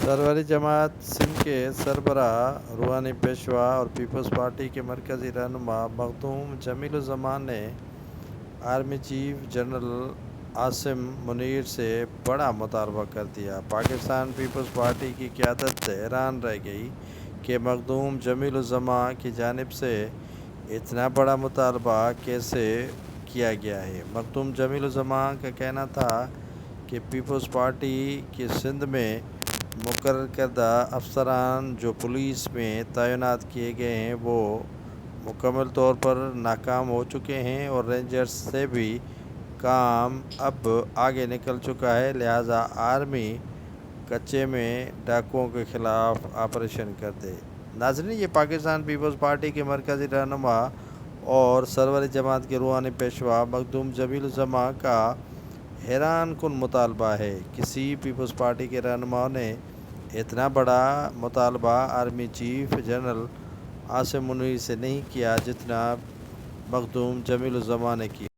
سرور جماعت سندھ کے سربراہ روحانی پیشوا اور پیپلز پارٹی کے مرکزی رہنما مخدوم جمیل الزمان نے army chief general Asim Munir سے بڑا مطالبہ کر دیا۔ پاکستان پیپلز پارٹی کی قیادت حیران رہ گئی کہ مخدوم جمیل الزمان کی جانب سے اتنا بڑا مطالبہ کیسے کیا گیا ہے۔ مخدوم جمیل الزمان کا کہنا تھا کہ پیپلز پارٹی کی سندھ میں مقرر کردہ افسران جو پولیس میں تعینات کیے گئے ہیں وہ مکمل طور پر ناکام ہو چکے ہیں اور رینجرز سے بھی کام اب آگے نکل چکا ہے، لہٰذا آرمی کچے میں ڈاکوؤں کے خلاف آپریشن کر دے۔ ناظرین، یہ پاکستان پیپلز پارٹی کے مرکزی رہنما اور سرور جماعت کے روحانی پیشوا مخدوم جمیل الزمان کا حیران کن مطالبہ ہے۔ کسی پیپلز پارٹی کے رہنماؤں نے اتنا بڑا مطالبہ army chief general Asim Munir سے نہیں کیا جتنا مخدوم جمیل الزمان نے کیا۔